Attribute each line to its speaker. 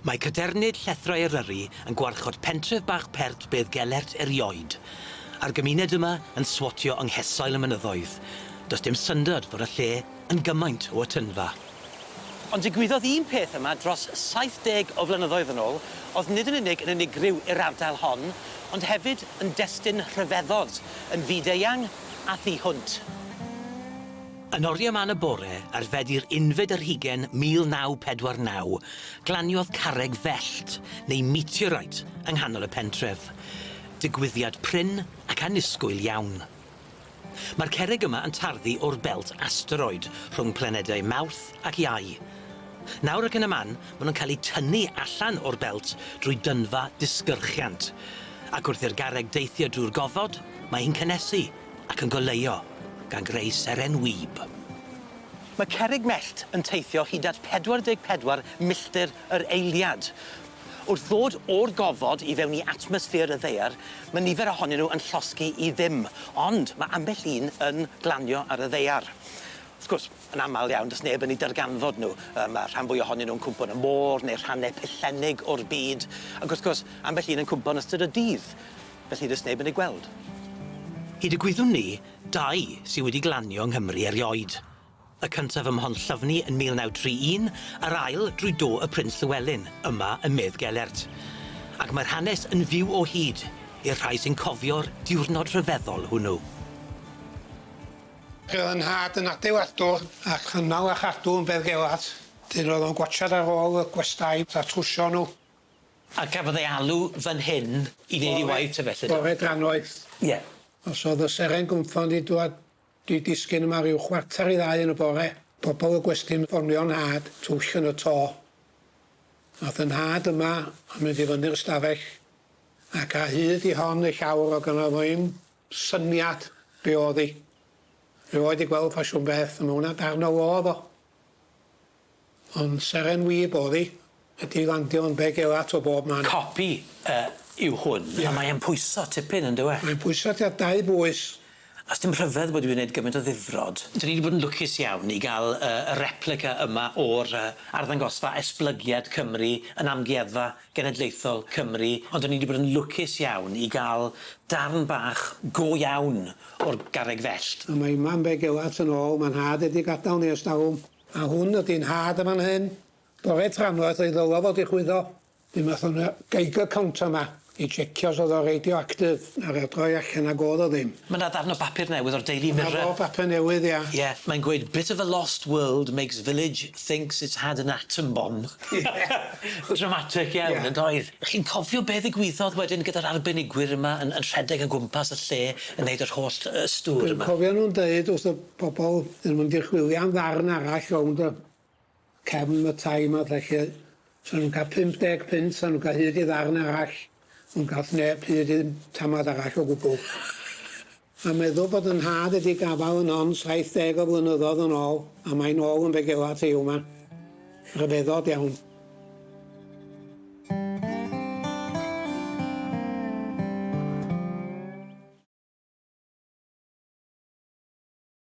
Speaker 1: Mae cadernid llethro Eryri yn gwarchod pentref bach pert Beddgelert erioed. A'r gymuned yma yn swotio yng nghesoil y mynyddoedd. Does dim syndod fod y lle yn gymaint o atynfa. Ond digwyddodd un peth yma dros 70 o flynyddoedd yn ôl, oedd nid yn unig yn unigryw i'r ardal hon, ond hefyd yn destun rhyfeddod yn fyd eang a thu hwnt. Yn oriau man y bore ar fedi'r unfed yr hugen 1949, glaniodd Carreg Fellt, neu Meteorite, yng nghanol y pentref. Digwyddiad prin ac annisgwyl iawn. Mae'r cerrig yma yn tarddu o'r belt asteroid rhwng planedau Mawrth ac Iau. Nawr ac yn y man, maen nhw'n cael eu tynnu allan o'r belt drwy dynfa disgyrchiant. Ac wrth i'r garreg deithio drwy'r gofod, mae hi'n cynnesu ac yn goleuo, gan greu seren wyb. Mae cerrig mellt yn teithio hyd at 44 milltir yr eiliad. Wrth ddod o'r gofod i fewn i atmosffer y ddaear, mae nifer ohonyn nhw yn llosgi i ddim, ond mae ambell un yn glanio ar y ddaear. Wrth gwrs, yn aml iawn, does neb yn ei darganfod nhw. Mae rhan fwy ohonyn nhw'n cwmpo yn y môr neu rhannau pillennig o'r byd. Ac wrth gwrs, ambell un yn cwmpo yn ystod y dydd, felly does neb yn ei gweld. Hyd y gwyddwn ni, 2 sydd wedi glanio yng Nghymru erioed. Y cyntaf ym Mhonllyfni yn 1931, yr ail drwy do y Prince Llywelyn, yma ym Meddgelert. Ac mae'r hanes yn fyw o hyd i'r rhai sy'n cofio'r diwrnod rhyfeddol hwnnw.
Speaker 2: Roedd yn nhad yn adeiladwr ac chynnal a chadw yn Beddgelert. Dyn oedd o'n gwachad ar ôl y gwestai a trwsio nhw.
Speaker 1: A gafodd ei alw fan hyn i wneud ei waith y felly?
Speaker 2: Bore Dramâu.
Speaker 1: Ie.
Speaker 2: Os oedd y seren gwmffon di dŵad, di disgyn yma rhyw chwarter i 2 yn y bore. Pobl y gwestiwn ffonio'n nhad, twll yn y to. Oedd yn nhad yma yn mynd i fyny'r stafell. Ac a hyd i hon y llawr o gynno fo un syniad be oedd hi. Fe oedd i gweld ffasiwn beth, a mae hwnna darn o oedd o. Ond seren wyb oedd hi, ydi landio yn Beddgelert o bob man.
Speaker 1: Copi yw hwn, a mae'n pwyso tipyn yn dywe?
Speaker 2: Mae'n pwyso tua 2 bwys.
Speaker 1: Os dim rhyfedd bod wedi gwneud gymaint o ddifrod, dyn ni wedi bod yn lwcus iawn i gael y replica yma o'r arddangosfa esblygiad Cymru yn amgueddfa genedlaethol Cymru, ond dyn ni wedi bod yn lwcus iawn i gael darn bach go iawn o'r Carreg Fellt.
Speaker 2: A mae yma'n Beddgelert yn ôl, mae'n nhad wedi gadael ni ers talwm. A hwn ydy'n nhad yma'n hyn. Bore Dramâu oedd ei ddylo fod i chwyddo. Dim oedd hwnna geiger count yma i checio os oedd o radioactive ar y droi allan ag oedd o ddim.
Speaker 1: Mae yna darn o bapur newydd o'r Daily Mirror.
Speaker 2: Mae o bapur newydd, ia.
Speaker 1: Ie, mae'n gweud, bit of a lost world makes village thinks it's had an atom bomb. Dramatic iawn, yn doedd. Chi'n cofio beth ddigwyddodd wedyn gyda'r arbenigwyr yma yn rhedeg o gwmpas y lle yn neud yr holl stŵr yma?
Speaker 2: Dwi'n cofio nhw'n deud wrth y bobl yn mynd i'r chwilio am ddarn arall rownd y cefn y tai yma, felly. So nhw'n cael 50 pint, so nhw'n cael hyd i ddarn arall. Nhw'n cael neb hyd i tamad arall o gwbl. A meddwl bod yn nhad wedi gafal yn on 70 o flynyddoedd yn ôl, a mae'n ôl yn Beddgelert i'w yma. Rhyfeddod iawn.